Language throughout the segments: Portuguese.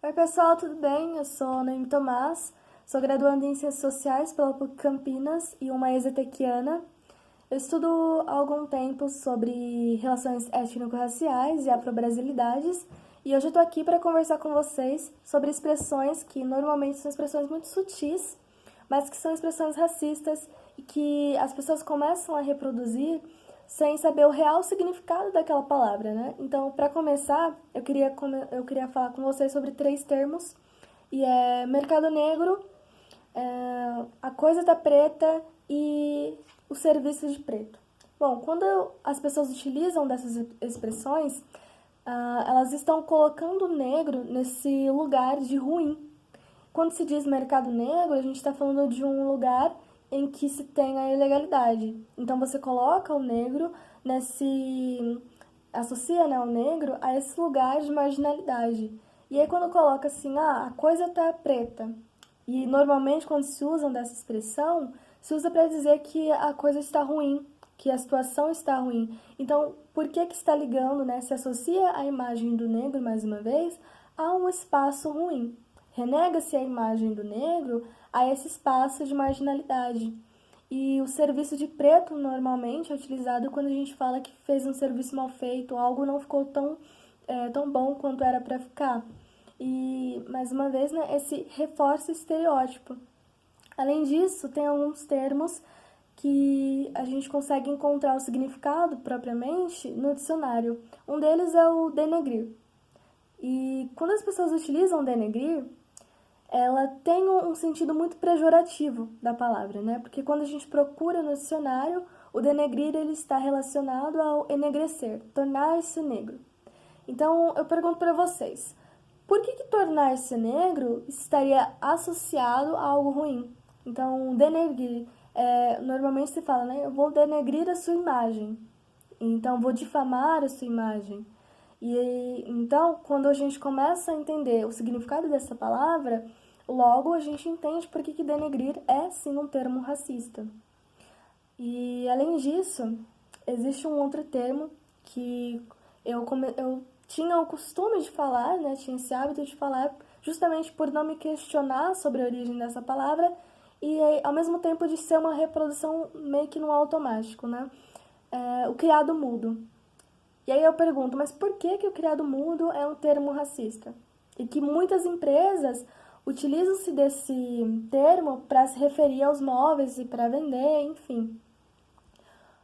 Oi, pessoal, tudo bem? Eu sou Noemi Tomás, sou graduanda em Ciências Sociais pela PUC Campinas e uma ex-etequiana. Eu estudo há algum tempo sobre relações étnico-raciais e afro-brasilidades e hoje eu estou aqui para conversar com vocês sobre expressões que normalmente são expressões muito sutis, mas que são expressões racistas e que as pessoas começam a reproduzir sem saber o real significado daquela palavra, né? Então, para começar, eu queria falar com vocês sobre três termos, e é mercado negro, a coisa tá preta e o serviço de preto. Bom, quando as pessoas utilizam dessas expressões, elas estão colocando o negro nesse lugar de ruim. Quando se diz mercado negro, a gente está falando de um lugar em que se tem a ilegalidade. Então você coloca o negro nesse. Associa, né, o negro a esse lugar de marginalidade. E aí quando coloca assim, a coisa tá preta. E normalmente quando se usam dessa expressão, se usa para dizer que a coisa está ruim, que a situação está ruim. Então, por que que está ligando, né? Se associa a imagem do negro, mais uma vez, a um espaço ruim. Renega-se a imagem do negro a esse espaço de marginalidade. E o serviço de preto normalmente é utilizado quando a gente fala que fez um serviço mal feito, algo não ficou tão bom quanto era para ficar. E, mais uma vez, né, esse reforça o estereótipo. Além disso, tem alguns termos que a gente consegue encontrar o significado propriamente no dicionário. Um deles é o denegrir. E quando as pessoas utilizam denegrir, ela tem um sentido muito pejorativo da palavra, né? Porque quando a gente procura no dicionário, o denegrir ele está relacionado ao enegrecer, tornar-se negro. Então, eu pergunto para vocês, por que tornar-se negro estaria associado a algo ruim? Então, denegrir, normalmente se fala, né? Eu vou denegrir a sua imagem. Então, vou difamar a sua imagem. E então, quando a gente começa a entender o significado dessa palavra, logo a gente entende por que denegrir é sim um termo racista. E além disso, existe um outro termo que eu tinha o costume de falar, né? Tinha esse hábito de falar justamente por não me questionar sobre a origem dessa palavra e ao mesmo tempo de ser uma reprodução meio que no automático, né? O criado mudo. E aí eu pergunto, mas por que o criado mudo é um termo racista? E que muitas empresas utilizam-se desse termo para se referir aos móveis e para vender, enfim.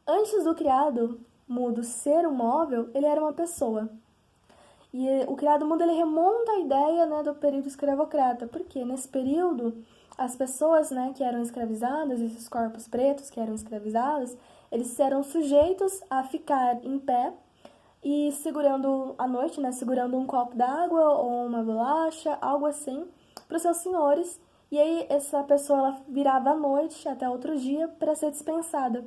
Antes do criado mudo ser um móvel, ele era uma pessoa. E o criado mudo ele remonta a ideia, né, do período escravocrata, porque nesse período as pessoas, né, que eram escravizadas, esses corpos pretos que eram escravizados, eles eram sujeitos a ficar em pé e segurando à noite, né, segurando um copo d'água ou uma bolacha, algo assim, para os seus senhores. E aí essa pessoa ela virava à noite até outro dia para ser dispensada.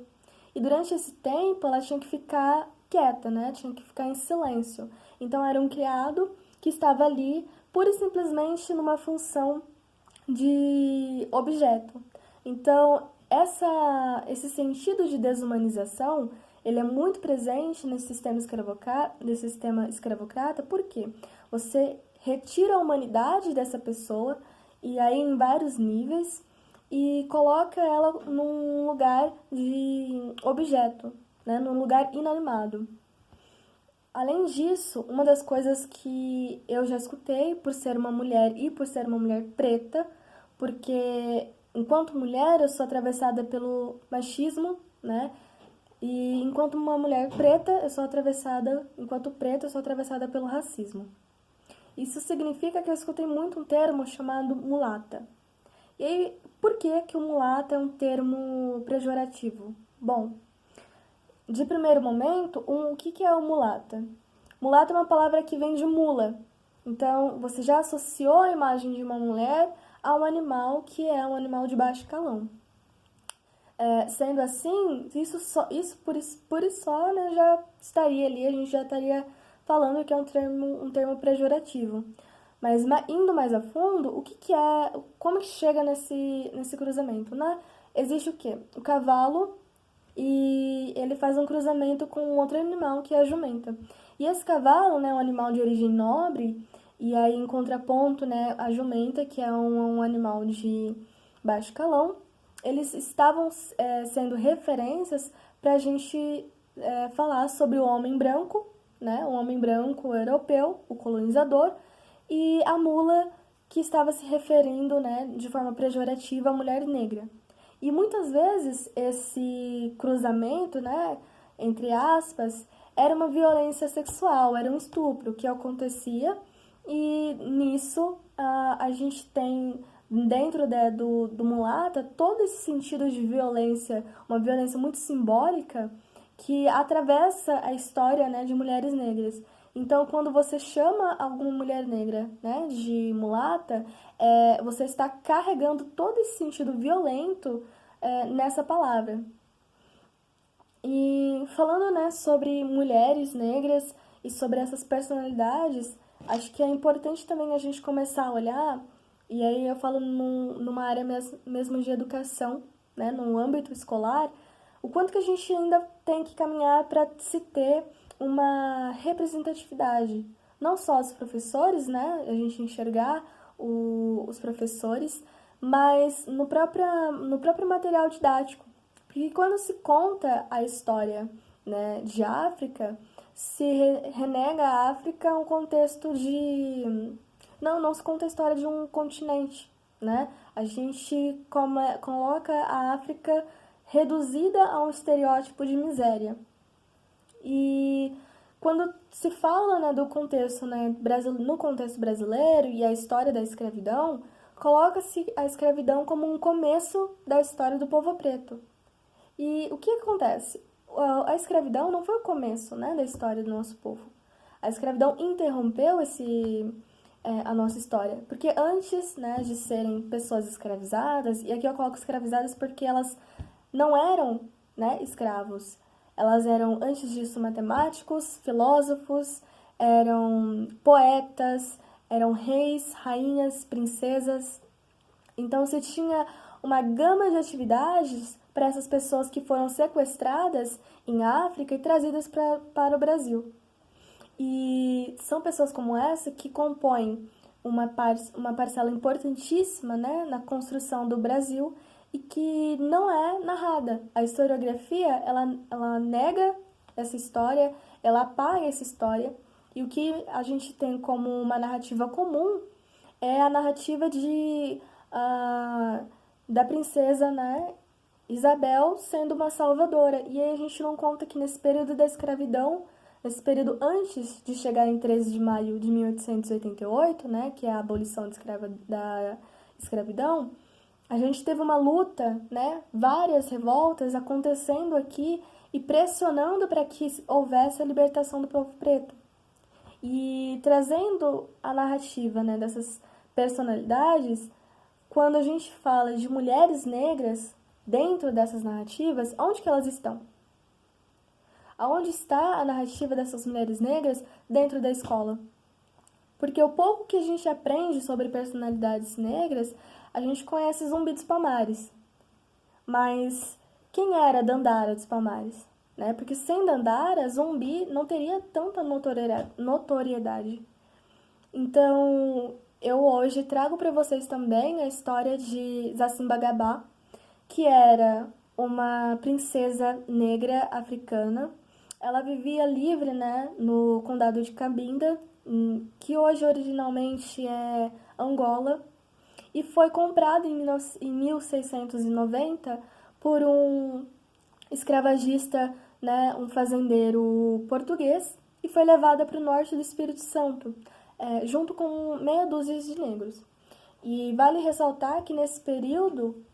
E durante esse tempo ela tinha que ficar quieta, né? Tinha que ficar em silêncio. Então era um criado que estava ali pura e simplesmente numa função de objeto. Então, esse sentido de desumanização, ele é muito presente nesse sistema escravocrata, porque você retira a humanidade dessa pessoa, e aí em vários níveis, e coloca ela num lugar de objeto, né, num lugar inanimado. Além disso, uma das coisas que eu já escutei por ser uma mulher e por ser uma mulher preta, porque enquanto mulher eu sou atravessada pelo machismo, né? E enquanto uma mulher preta, enquanto preta, eu sou atravessada pelo racismo. Isso significa que eu escutei muito um termo chamado mulata. E aí, por que o mulata é um termo pejorativo? Bom, de primeiro momento, o que é o mulata? Mulata é uma palavra que vem de mula. Então, você já associou a imagem de uma mulher a um animal que é um animal de baixo calão. Sendo assim, por isso só né, já estaria ali, a gente já estaria falando que é um termo pejorativo. Mas indo mais a fundo, como que chega nesse cruzamento, né? Existe o quê? O cavalo e ele faz um cruzamento com outro animal que é a jumenta. E esse cavalo, né, um animal de origem nobre, E aí, em contraponto, né, a jumenta, que é um animal de baixo calão, eles estavam sendo referências para a gente falar sobre o homem branco, né, o homem branco europeu, o colonizador, e a mula que estava se referindo, né, de forma pejorativa à mulher negra. E muitas vezes esse cruzamento, né, entre aspas, era uma violência sexual, era um estupro que acontecia, e nisso a gente tem dentro do mulata todo esse sentido de violência, uma violência muito simbólica que atravessa a história, né, de mulheres negras. Então, quando você chama alguma mulher negra, né, de mulata, você está carregando todo esse sentido violento nessa palavra. E falando, né, sobre mulheres negras e sobre essas personalidades, acho que é importante também a gente começar a olhar, e aí eu falo numa área mesmo de educação, né, no âmbito escolar, o quanto que a gente ainda tem que caminhar para se ter uma representatividade. Não só os professores, né, a gente enxergar os professores, mas no próprio material didático. Porque quando se conta a história, né, de África, se renega a África um contexto de... Não se conta a história de um continente, né? A gente coloca a África reduzida a um estereótipo de miséria. E quando se fala, né, do contexto, né, no contexto brasileiro e a história da escravidão, coloca-se a escravidão como um começo da história do povo preto. E o que acontece? A escravidão não foi o começo, né, da história do nosso povo. A escravidão interrompeu a nossa história. Porque antes, né, de serem pessoas escravizadas, e aqui eu coloco escravizadas porque elas não eram, né, escravos. Elas eram, antes disso, matemáticos, filósofos, eram poetas, eram reis, rainhas, princesas. Então, você tinha uma gama de atividades para essas pessoas que foram sequestradas em África e trazidas para o Brasil. E são pessoas como essa que compõem uma parcela importantíssima, né, na construção do Brasil e que não é narrada. A historiografia, ela nega essa história, ela apaga essa história, e o que a gente tem como uma narrativa comum é a narrativa da princesa, né, Isabel sendo uma salvadora. E aí a gente não conta que nesse período da escravidão, nesse período antes de chegar em 13 de maio de 1888, né, que é a abolição da escravidão, a gente teve uma luta, né, várias revoltas acontecendo aqui e pressionando para que houvesse a libertação do povo preto. E trazendo a narrativa, né, dessas personalidades, quando a gente fala de mulheres negras dentro dessas narrativas, onde que elas estão? Aonde está a narrativa dessas mulheres negras dentro da escola? Porque o pouco que a gente aprende sobre personalidades negras, a gente conhece Zumbi dos Palmares. Mas quem era Dandara dos Palmares? Né? Porque sem Dandara, Zumbi não teria tanta notoriedade. Então, eu hoje trago para vocês também a história de Zacimba que era uma princesa negra africana. Ela vivia livre, né, no condado de Cabinda, que hoje originalmente é Angola, e foi comprada em 1690 por um escravagista, né, um fazendeiro português, e foi levada para o norte do Espírito Santo, junto com meia dúzia de negros. E vale ressaltar que nesse período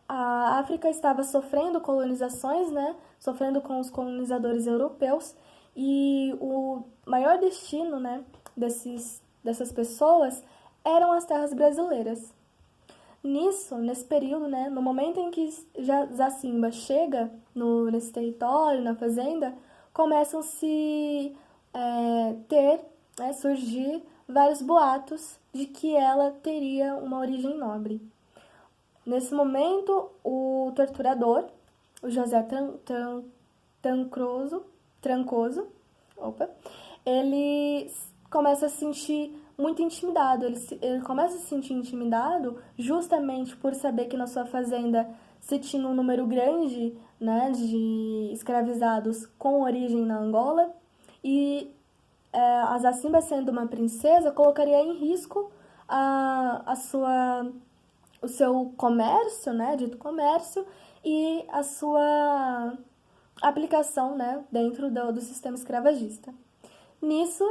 a África estava sofrendo colonizações, né, sofrendo com os colonizadores europeus, e o maior destino, né, dessas pessoas eram as terras brasileiras. Nesse período, né, no momento em que Zacimba chega nesse território, na fazenda, começam a surgir vários boatos de que ela teria uma origem nobre. Nesse momento, o torturador, o José Trancoso, ele começa a se sentir muito intimidado. Ele começa a se sentir intimidado justamente por saber que na sua fazenda se tinha um número grande, né, de escravizados com origem na Angola, e a Zacimba, sendo uma princesa, colocaria em risco o seu comércio, né, dito comércio, e a sua aplicação, né, dentro do sistema escravagista. Nisso,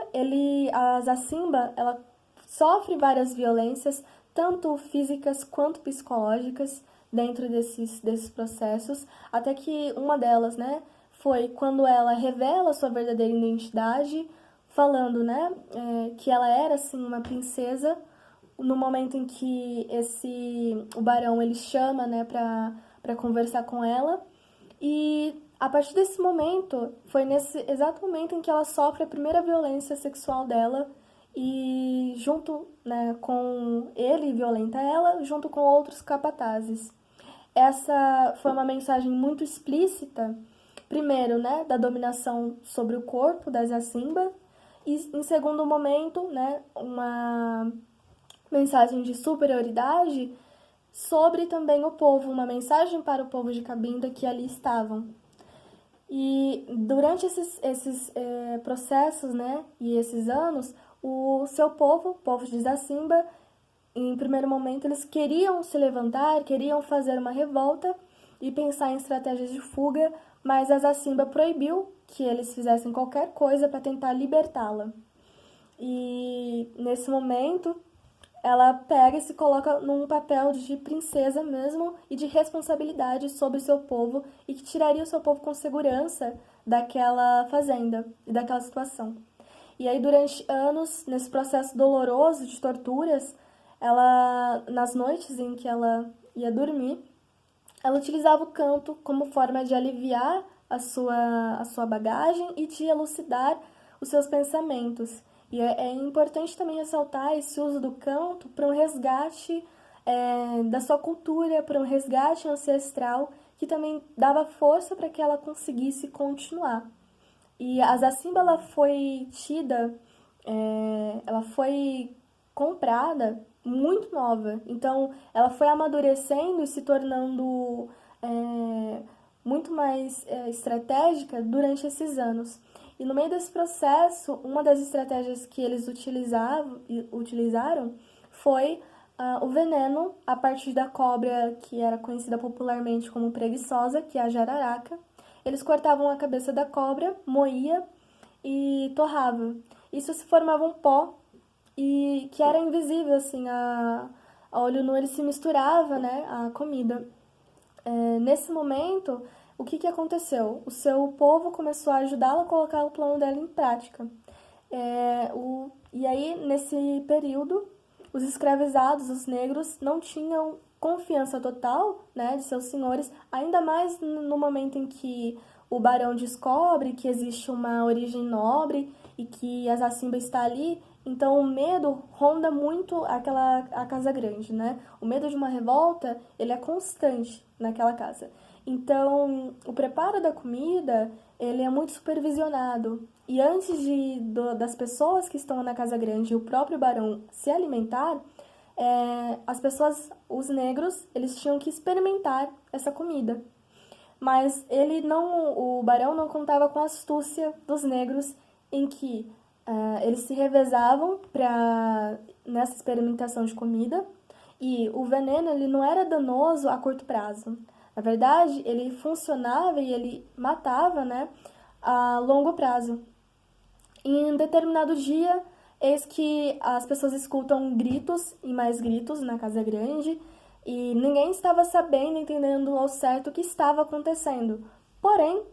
a Zacimba, ela sofre várias violências, tanto físicas quanto psicológicas, dentro desses processos, até que uma delas, né, foi quando ela revela sua verdadeira identidade, falando, né, que ela era, assim, uma princesa, no momento em que o barão, ele chama, né, para conversar com ela, e a partir desse momento, foi nesse exato momento em que ela sofre a primeira violência sexual dela, e junto, né, com ele violenta ela, junto com outros capatazes. Essa foi uma mensagem muito explícita, primeiro, né, da dominação sobre o corpo da Zacimba, e em segundo momento, né, uma mensagem de superioridade sobre também o povo, uma mensagem para o povo de Cabinda que ali estavam. E durante esses processos, né, e esses anos, o seu povo, o povo de Zacimba, em primeiro momento, eles queriam se levantar, queriam fazer uma revolta e pensar em estratégias de fuga, mas a Zacimba proibiu que eles fizessem qualquer coisa para tentar libertá-la. E nesse momento, ela pega e se coloca num papel de princesa mesmo e de responsabilidade sobre o seu povo e que tiraria o seu povo com segurança daquela fazenda e daquela situação. E aí, durante anos, nesse processo doloroso de torturas, ela, nas noites em que ela ia dormir, ela utilizava o canto como forma de aliviar a sua bagagem e de elucidar os seus pensamentos. E é importante também ressaltar esse uso do canto para um resgate da sua cultura, para um resgate ancestral, que também dava força para que ela conseguisse continuar. E a Zacimba, ela foi ela foi comprada muito nova. Então, ela foi amadurecendo e se tornando muito mais estratégica durante esses anos. E no meio desse processo, uma das estratégias que eles utilizaram foi o veneno a partir da cobra que era conhecida popularmente como preguiçosa, que é a jararaca. Eles cortavam a cabeça da cobra, moía e torrava. Isso se formava um pó e que era invisível, assim, a olho nu ele se misturava, né, à comida. Nesse momento, o que aconteceu? O seu povo começou a ajudá-la a colocar o plano dela em prática. E aí, nesse período, os escravizados, os negros, não tinham confiança total, né, de seus senhores, ainda mais no momento em que o barão descobre que existe uma origem nobre e que a Zacimba está ali. Então, o medo ronda muito a casa grande, né? O medo de uma revolta, ele é constante naquela casa. Então, o preparo da comida, ele é muito supervisionado. E antes das pessoas que estão na casa grande e o próprio barão se alimentar, as pessoas, os negros, eles tinham que experimentar essa comida. Mas o barão não contava com a astúcia dos negros em que eles se revezavam nessa experimentação de comida, e o veneno ele não era danoso a curto prazo. Na verdade, ele funcionava e ele matava, né, a longo prazo. E em um determinado dia, eis que as pessoas escutam gritos e mais gritos na casa grande, e ninguém estava sabendo, entendendo ao certo o que estava acontecendo. Porém,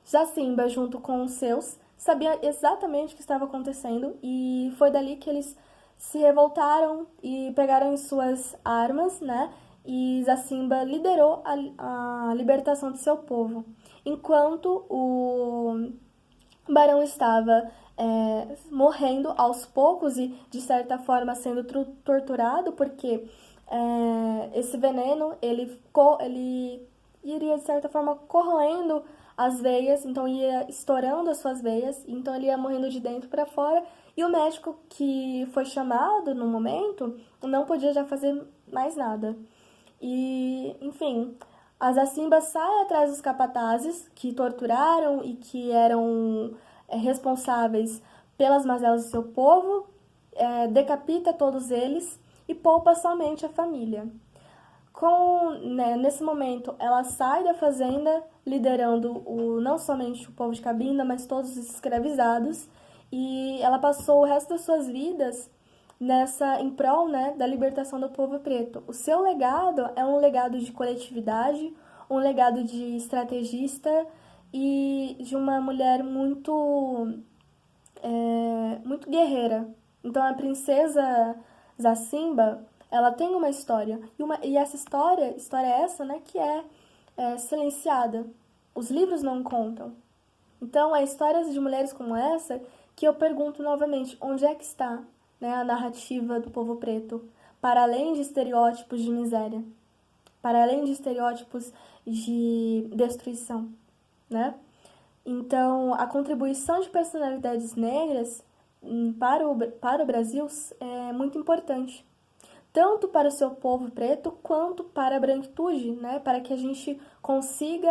Zacimba, junto com os seus, sabia exatamente o que estava acontecendo, e foi dali que eles se revoltaram e pegaram em suas armas, né? E Zacimba liderou a libertação de seu povo. Enquanto o barão estava morrendo aos poucos e, de certa forma, sendo torturado, porque esse veneno, ele iria, de certa forma, corroendo as veias, então ia estourando as suas veias, então ele ia morrendo de dentro para fora, E o médico que foi chamado no momento não podia já fazer mais nada. E, enfim, as Assimbas saem atrás dos capatazes que torturaram e que eram responsáveis pelas mazelas do seu povo, decapita todos eles e poupa somente a família. Nesse momento, ela sai da fazenda, liderando não somente o povo de Cabinda, mas todos os escravizados, e ela passou o resto das suas vidas em prol, né, da libertação do povo preto. O seu legado é um legado de coletividade, um legado de estrategista e de uma mulher muito guerreira. Então a princesa Zacimba, ela tem uma história. E essa história essa, né, que é silenciada. Os livros não contam. Então, é histórias de mulheres como essa que eu pergunto novamente, onde é que está, né, a narrativa do povo preto? Para além de estereótipos de miséria, para além de estereótipos de destruição, né? Então, a contribuição de personalidades negras para o Brasil é muito importante, tanto para o seu povo preto quanto para a branquitude, né? Para que a gente consiga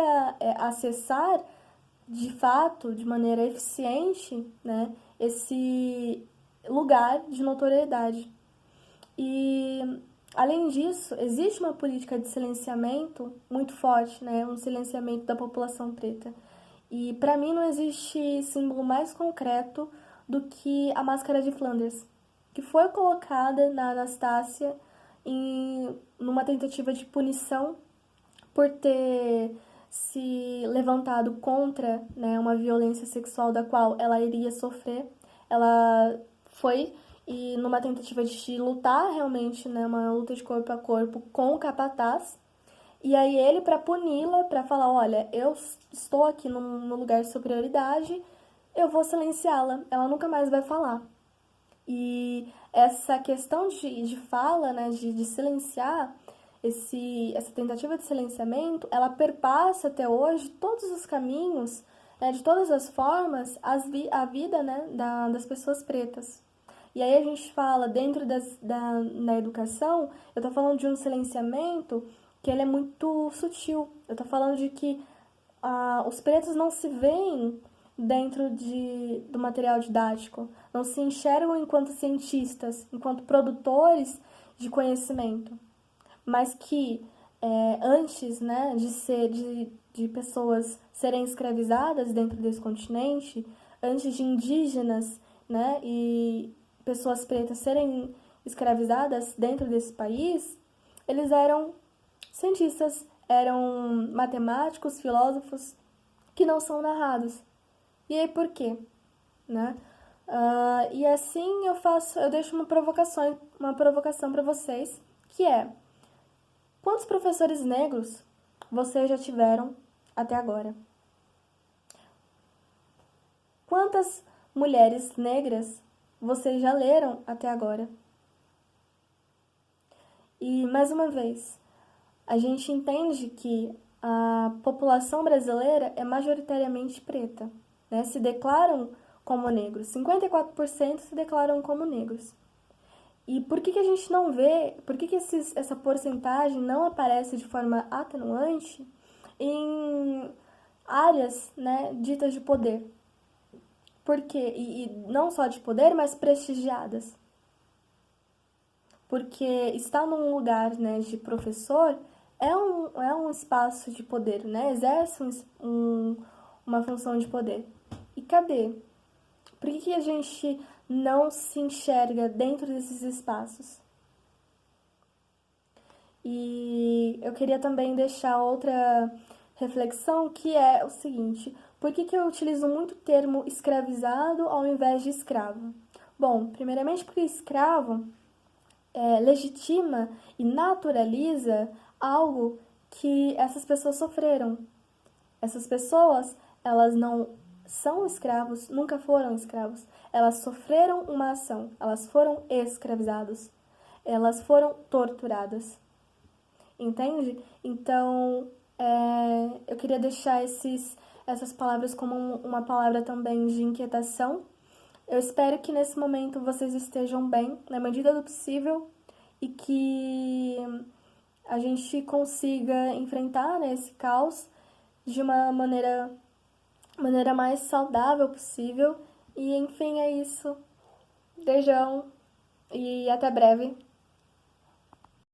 acessar de fato, de maneira eficiente, né, esse lugar de notoriedade. E, além disso, existe uma política de silenciamento muito forte, né, um silenciamento da população preta. E, para mim, não existe símbolo mais concreto do que a máscara de Flanders, que foi colocada na Anastácia numa tentativa de punição por ter se levantado contra, né, uma violência sexual da qual ela iria sofrer. Ela foi e numa tentativa de lutar realmente, né, uma luta de corpo a corpo com o capataz. E aí ele, para puni-la, para falar, olha, eu estou aqui no lugar de superioridade, eu vou silenciá-la, ela nunca mais vai falar. E essa questão de fala, né, de silenciar, essa tentativa de silenciamento, ela perpassa até hoje todos os caminhos, né, de todas as formas, a vida, né, das pessoas pretas. E aí a gente fala, dentro da educação, eu tô falando de um silenciamento que ele é muito sutil. Eu tô falando de que os pretos não se veem dentro do material didático, não se enxergam enquanto cientistas, enquanto produtores de conhecimento, mas que antes, né, de pessoas serem escravizadas dentro desse continente, antes de indígenas, né, e pessoas pretas serem escravizadas dentro desse país, eles eram cientistas, eram matemáticos, filósofos que não são narrados. E aí por quê? Né? E assim eu deixo uma provocação para vocês, que é: quantos professores negros vocês já tiveram até agora? Quantas mulheres negras vocês já leram até agora? E, mais uma vez, a gente entende que a população brasileira é majoritariamente preta, né? Se declaram como negros. 54% se declaram como negros. E por que a gente não vê, por que essa porcentagem não aparece de forma atenuante em áreas, né, ditas de poder? Por quê? E não só de poder, mas prestigiadas. Porque estar num lugar, né, de professor é um espaço de poder, né? Exerce uma função de poder. E cadê? Por que a gente não se enxerga dentro desses espaços? E eu queria também deixar outra reflexão, que é o seguinte: por que eu utilizo muito o termo escravizado ao invés de escravo? Bom, primeiramente porque escravo legitima e naturaliza algo que essas pessoas sofreram. Essas pessoas, elas não são escravos, nunca foram escravos. Elas sofreram uma ação, elas foram escravizadas, elas foram torturadas. Entende? Então, eu queria deixar essas palavras como uma palavra também de inquietação, Eu espero que nesse momento vocês estejam bem, na medida do possível, e que a gente consiga enfrentar, né, esse caos de uma maneira mais saudável possível. E enfim, é isso. Beijão e até breve.